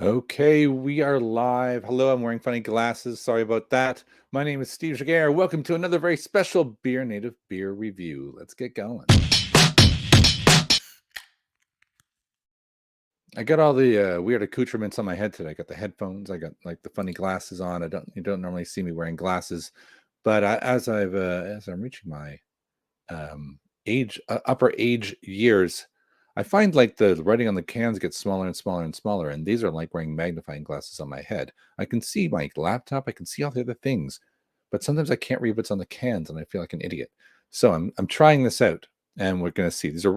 Okay, we are live. Hello, I'm wearing funny glasses. Sorry about that. My name is Steve Jaguar. Welcome to another very special BeerNative beer review. Let's get going. I got all the weird accoutrements on my head today. I got the headphones. I got like the funny glasses on. You don't normally see me wearing glasses, but as I'm reaching my upper age years, I find like the writing on the cans gets smaller and smaller and smaller, and these are like wearing magnifying glasses on my head. I can see my laptop, I can see all the other things, but sometimes I can't read what's on the cans, and I feel like an idiot. So I'm trying this out, and we're gonna see. These are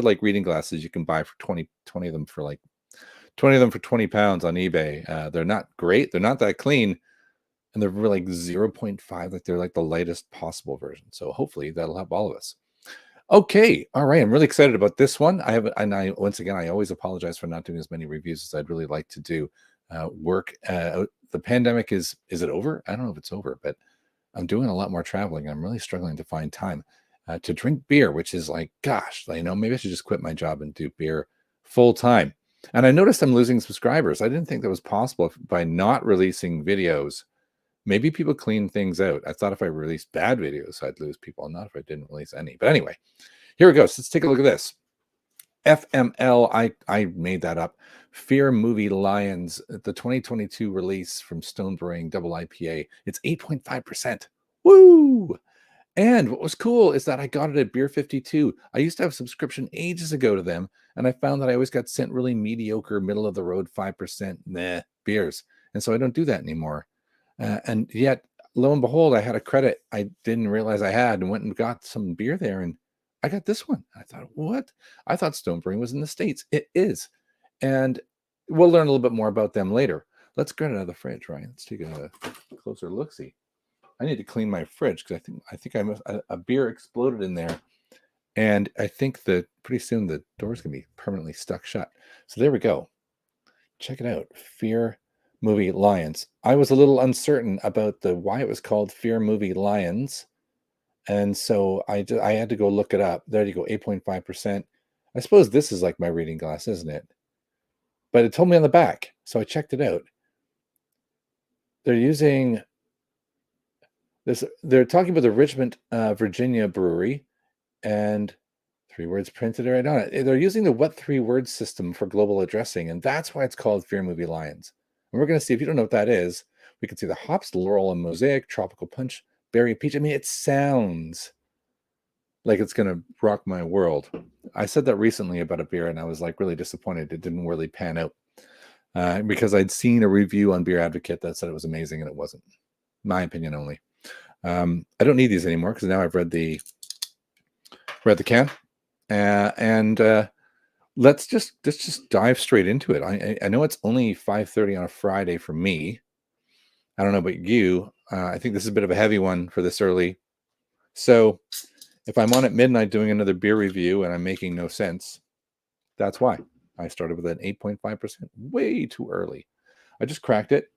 like reading glasses you can buy for 20 of them for like 20 of them for 20 pounds on eBay. They're not great, they're not that clean, and they're really like 0.5, like they're like the lightest possible version. So hopefully that'll help all of us. Okay, all right. I'm really excited about this one. I once again, I always apologize for not doing as many reviews as I'd really like to do. The pandemic is it over? I don't know if it's over, but I'm doing a lot more traveling. I'm really struggling to find time to drink beer, which is like, gosh, maybe I should just quit my job and do beer full time. And I noticed I'm losing subscribers. I didn't think that was possible by not releasing videos. Maybe people clean things out. I thought if I released bad videos, I'd lose people, not if I didn't release any. But anyway, here we go. So let's take a look at this. FML, I made that up. Fear.Movie.Lions, the 2022 release from Stone Brewing double IPA. It's 8.5%. Woo! And what was cool is that I got it at Beer 52. I used to have a subscription ages ago to them, and I found that I always got sent really mediocre, middle of the road, 5% beers. And so I don't do that anymore. And yet, lo and behold, I had a credit I didn't realize I had and went and got some beer there. And I got this one. I thought, what? I thought Stone Brewing was in the States. It is. And we'll learn a little bit more about them later. Let's get it out of the fridge, right? Let's take a closer look-see. I need to clean my fridge because I think a beer exploded in there. And I think that pretty soon the door's going to be permanently stuck shut. So there we go. Check it out. Fear.Movie.Lions. I was a little uncertain about why it was called Fear.Movie.Lions. And so I had to go look it up. There you go, 8.5%. I suppose this is like my reading glass, isn't it? But it told me on the back, so I checked it out. They're using this. They're talking about the Richmond, Virginia brewery, and 3 words printed right on it. They're using the What 3 Words system for global addressing, and that's why it's called Fear.Movie.Lions. And we're going to see, if you don't know what that is, we can see the hops, Loral Mosaic, tropical punch, berry peach. I mean, it sounds like it's going to rock my world. I said that recently about a beer, and I was like really disappointed. It didn't really pan out because I'd seen a review on Beer Advocate that said it was amazing, and it wasn't. My opinion only. I don't need these anymore because now I've read the can, and let's just dive straight into it. I know it's only 5:30 on a Friday for me. I don't know about you. I think this is a bit of a heavy one for this early. So if I'm on at midnight doing another beer review and I'm making no sense, that's why. I started with an 8.5%, way too early. I just cracked it.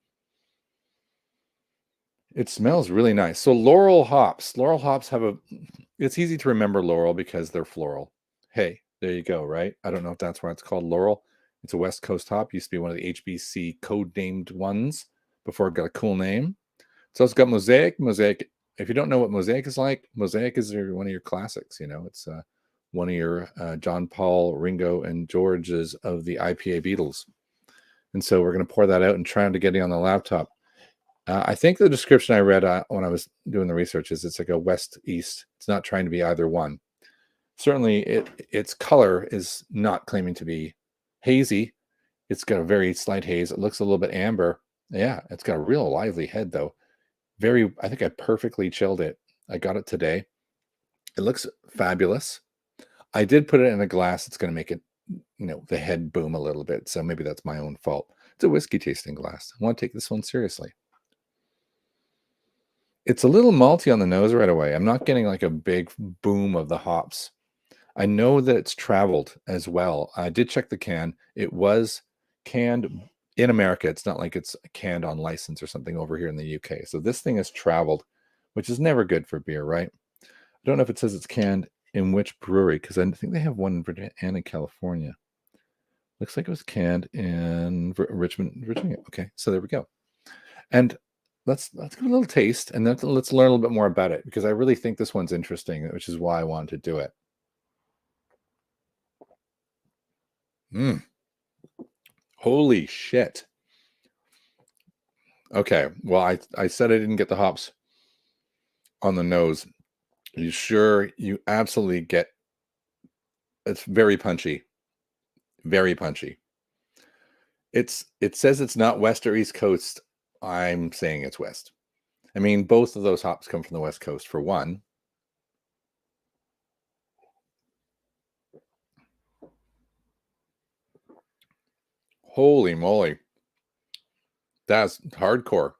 It smells really nice. So Loral hops. Loral hops it's easy to remember Loral because they're floral. Hey, there you go, right? I don't know if that's why it's called Loral. It's a West Coast hop. Used to be one of the HBC code-named ones before it got a cool name. So it's got Mosaic. Mosaic, if you don't know what Mosaic is like, Mosaic is one of your classics. It's one of your John Paul, Ringo, and George's of the IPA Beatles. And so we're going to pour that out and try to get it on the laptop. I think the description I read when I was doing the research is it's like a west-east. It's not trying to be either one. Certainly, its color is not claiming to be hazy. It's got a very slight haze. It looks a little bit amber. Yeah, it's got a real lively head, though. I think I perfectly chilled it. I got it today. It looks fabulous. I did put it in a glass. It's going to make it, the head boom a little bit. So maybe that's my own fault. It's a whiskey tasting glass. I want to take this one seriously. It's a little malty on the nose right away. I'm not getting like a big boom of the hops. I know that it's traveled as well. I did check the can. It was canned in America. It's not like it's canned on license or something over here in the UK. So this thing has traveled, which is never good for beer, right? I don't know if it says it's canned in which brewery, because I think they have one in Virginia and in California. Looks like it was canned in Richmond, Virginia. Okay, so there we go. And let's give it a little taste, and then let's learn a little bit more about it, because I really think this one's interesting, which is why I wanted to do it. Holy shit. Okay, well, I said I didn't get the hops on the nose. You absolutely get, it's very punchy. Very punchy. It says it's not West or East Coast. I'm saying it's West. I mean, both of those hops come from the West Coast, for one. Holy moly. That's hardcore.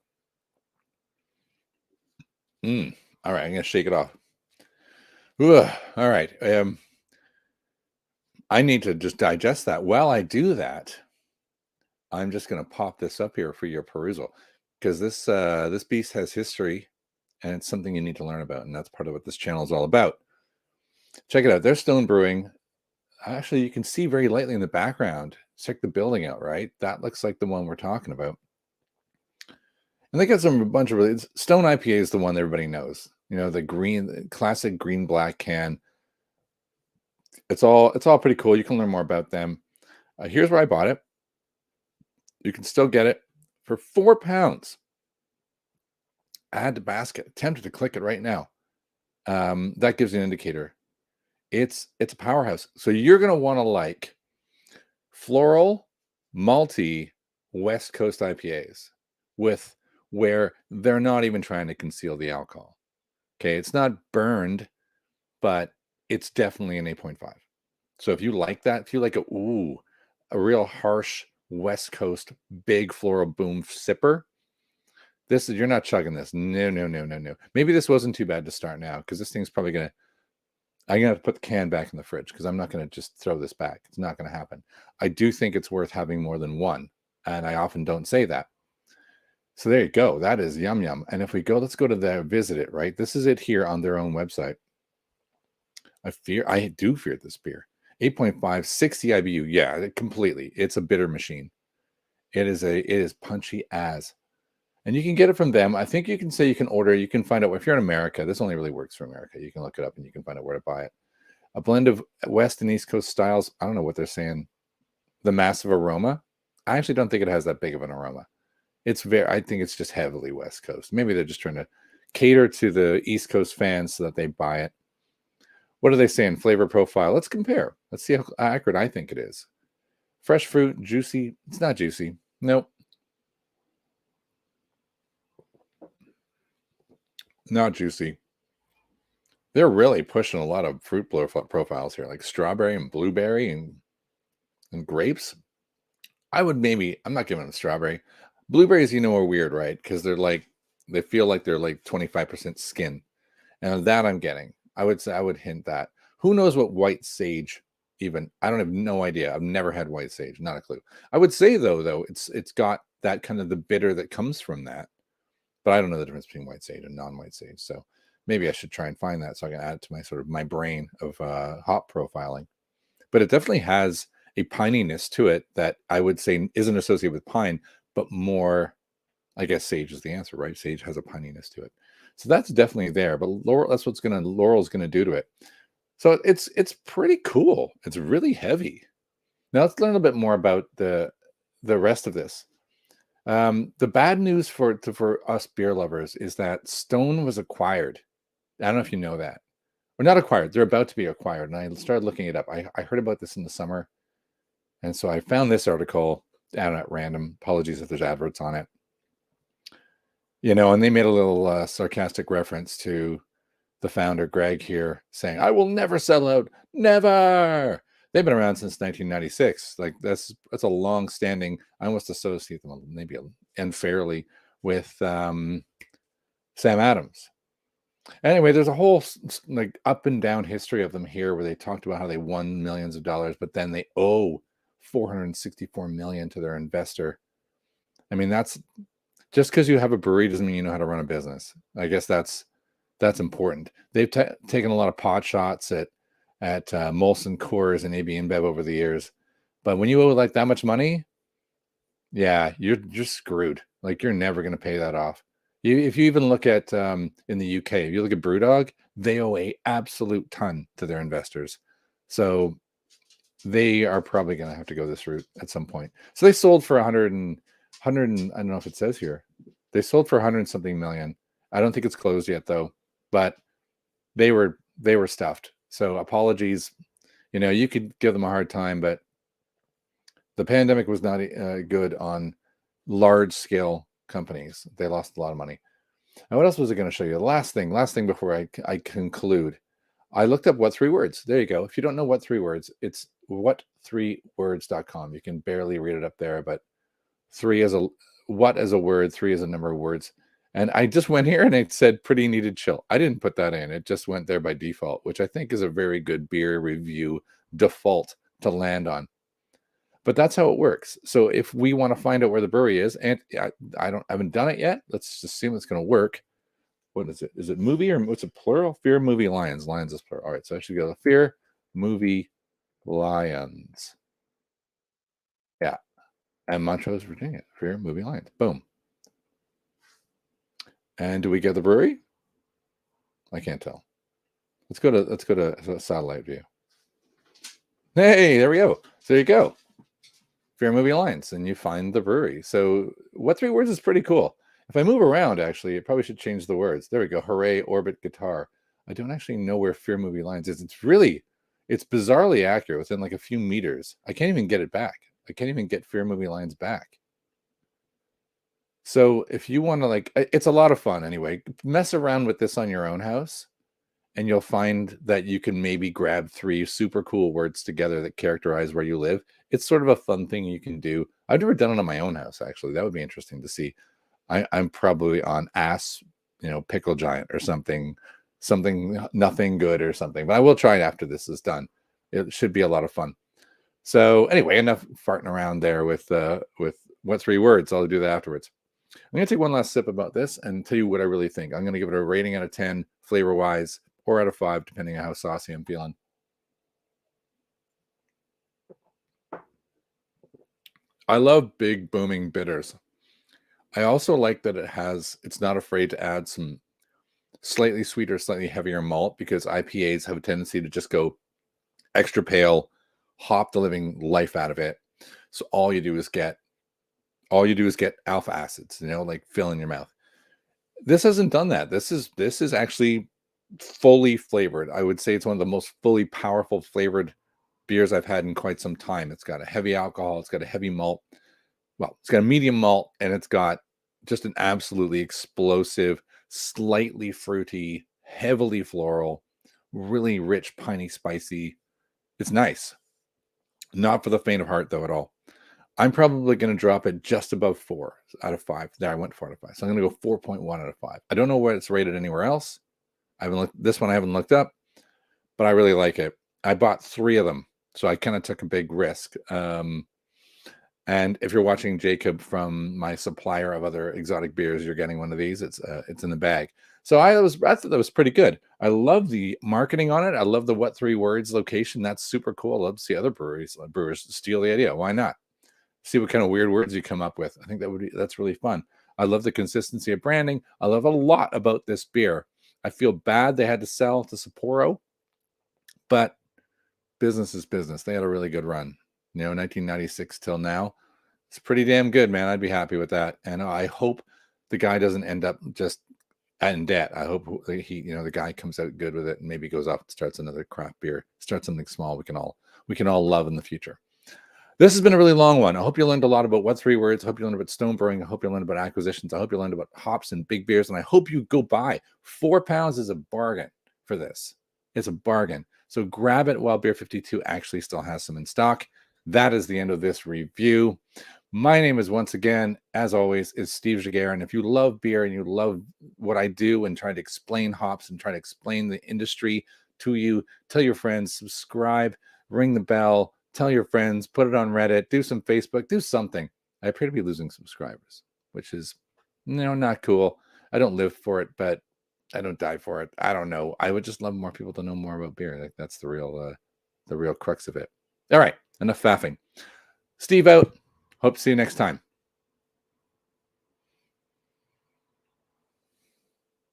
All right, I'm gonna shake it off. Ugh. All right. I need to just digest that. While I do that, I'm just gonna pop this up here for your perusal, because this beast has history, and it's something you need to learn about, and that's part of what this channel is all about. Check it out. There's Stone Brewing. Actually, you can see very lightly in the background. Check the building out, right? That looks like the one we're talking about. And they got a bunch of really, Stone IPA is the one that everybody knows. You know, the classic green black can. It's all pretty cool. You can learn more about them. Here's where I bought it. You can still get it for £4. Add to basket. Tempted to click it right now. That gives you an indicator. It's a powerhouse. So you're gonna want to like floral, malty, West Coast IPAs with where they're not even trying to conceal the alcohol. Okay, it's not burned, but it's definitely an 8.5. So if you like that, if you like a real harsh West Coast big floral boom sipper, you're not chugging this. No. Maybe this wasn't too bad to start now, because this thing's probably I'm gonna put the can back in the fridge, because I'm not gonna just throw this back. It's not gonna happen. I do think it's worth having more than one, and I often don't say that. So there you go. That is yum yum. And if we go, let's go to the visit it, right? This is it here on their own website. I do fear this beer. 8.5, 60 IBU. Yeah, completely. It's a bitter machine. It is punchy as. And you can get it from them. I think you can say you can order. You can find out if you're in America. This only really works for America. You can look it up and you can find out where to buy it. A blend of West and East Coast styles. I don't know what they're saying. The massive aroma. I actually don't think it has that big of an aroma. I think it's just heavily West Coast. Maybe they're just trying to cater to the East Coast fans so that they buy it. What are they saying? Flavor profile. Let's compare. Let's see how accurate I think it is. Fresh fruit, juicy. It's not juicy. Nope. Not juicy. They're really pushing a lot of fruit profiles here, like strawberry and blueberry and grapes. I'm not giving them strawberry. Blueberries, are weird, right? Because they feel like they're like 25% skin. And that I'm getting. I would say I would hint that. Who knows what white sage even? I don't have no idea. I've never had white sage, not a clue. I would say though, it's got that kind of the bitter that comes from that. But I don't know the difference between white sage and non-white sage. So maybe I should try and find that so I can add it to my brain of hop profiling. But it definitely has a pininess to it that I would say isn't associated with pine, but more, I guess sage is the answer, right? Sage has a pininess to it. So that's definitely there, but that's what's Loral's gonna do to it. So it's pretty cool. It's really heavy. Now let's learn a bit more about the rest of this. The bad news for us beer lovers is that Stone was acquired. I don't know if you know that. Or not acquired. They're about to be acquired. And I started looking it up. I heard about this in the summer. And so I found this article down at random. Apologies if there's adverts on it. And they made a little sarcastic reference to the founder, Greg, here, saying, I will never sell out. Never. They've been around since 1996. Like that's a long-standing. I almost associate them maybe unfairly with Sam Adams. Anyway, there's a whole like up and down history of them here, where they talked about how they won millions of dollars, but then they owe 464 million to their investor. I mean, that's just because you have a brewery doesn't mean you know how to run a business. I guess that's important. They've taken a lot of pot shots at Molson Coors and AB InBev over the years. But when you owe like that much money, yeah, you're screwed. Like you're never going to pay that off. If you even look at in the UK, if you look at BrewDog, they owe a absolute ton to their investors. So they are probably going to have to go this route at some point. So they sold for 100 and I don't know if it says here. They sold for 100 something million. I don't think it's closed yet though, but they were stuffed. So apologies. You know, you could give them a hard time, but the pandemic was not good on large scale companies. They lost a lot of money. And what else was I going to show you? The last thing before I conclude. I looked up what three words. There you go. If you don't know what three words, it's what3words.com. You can barely read it up there, but three as a what as a word, three as a number of words. And I just went here and it said pretty needed chill. I didn't put that in. It just went there by default, which I think is a very good beer review default to land on. But that's how it works. So if we want to find out where the brewery is, and I haven't done it yet, let's assume it's going to work. What is it? Is it movie or what's it plural? Fear.Movie.Lions. Lions is plural. All right, so I should go to Fear.Movie.Lions. Yeah, and Montrose, Virginia. Fear.Movie.Lions. Boom. And do we get the brewery? I can't tell. Let's go to satellite view. Hey, there we go. So there you go. Fear.Movie.Lions, and you find the brewery. So what three words is pretty cool. If I move around, actually, it probably should change the words. There we go. Hooray, orbit, guitar. I don't actually know where Fear.Movie.Lions is. It's bizarrely accurate within like a few meters. I can't even get it back. I can't even get Fear.Movie.Lions back. So if you want to it's a lot of fun anyway. Mess around with this on your own house, and you'll find that you can maybe grab three super cool words together that characterize where you live. It's sort of a fun thing you can do. I've never done it on my own house, actually. That would be interesting to see. I'm probably on pickle giant or something nothing good or something. But I will try it after this is done. It should be a lot of fun. So anyway, enough farting around there with what three words. I'll do that afterwards. I'm going to take one last sip about this and tell you what I really think. I'm going to give it a rating out of 10, flavor-wise, or out of 5, depending on how saucy I'm feeling. I love big, booming bitters. I also like that it's not afraid to add some slightly sweeter, slightly heavier malt, because IPAs have a tendency to just go extra pale, hop the living life out of it. So all you do is get alpha acids, like fill in your mouth. This hasn't done that. This is actually fully flavored. I would say it's one of the most fully powerful flavored beers I've had in quite some time. It's got a heavy alcohol. It's got a heavy malt. Well, it's got a medium malt, and it's got just an absolutely explosive, slightly fruity, heavily floral, really rich, piney, spicy. It's nice. Not for the faint of heart, though, at all. I'm probably going to drop it just above 4 out of 5. There, I went 4 out of 5. So I'm going to go 4.1 out of 5. I don't know where it's rated anywhere else. This one I haven't looked up, but I really like it. I bought 3 of them, so I kind of took a big risk. And if you're watching Jacob from my supplier of other exotic beers, you're getting one of these. It's in the bag. So I thought that was pretty good. I love the marketing on it. I love the what three words location. That's super cool. I love to see other brewers steal the idea. Why not? See what kind of weird words you come up with. I think that's really fun. I love the consistency of branding. I love a lot about this beer. I feel bad they had to sell to Sapporo, but business is business. They had a really good run. 1996 till now. It's pretty damn good, man. I'd be happy with that. And I hope the guy doesn't end up just in debt. I hope the guy comes out good with it and maybe goes off and starts another craft beer, starts something small we can all love in the future. This has been a really long one. I hope you learned a lot about what three words. I hope you learned about stone brewing. I hope you learned about acquisitions. I hope you learned about hops and big beers. And I hope you go buy. £4 is a bargain for this. It's a bargain. So grab it while Beer 52 actually still has some in stock. That is the end of this review. My name is, once again, as always, is Steve Jaguar. And if you love beer and you love what I do and try to explain hops and try to explain the industry to you, tell your friends, subscribe, ring the bell, tell your friends, put it on Reddit, do some Facebook, do something. I appear to be losing subscribers, which is, not cool. I don't live for it, but I don't die for it. I don't know. I would just love more people to know more about beer. Like that's the real crux of it. All right. Enough faffing. Steve out. Hope to see you next time.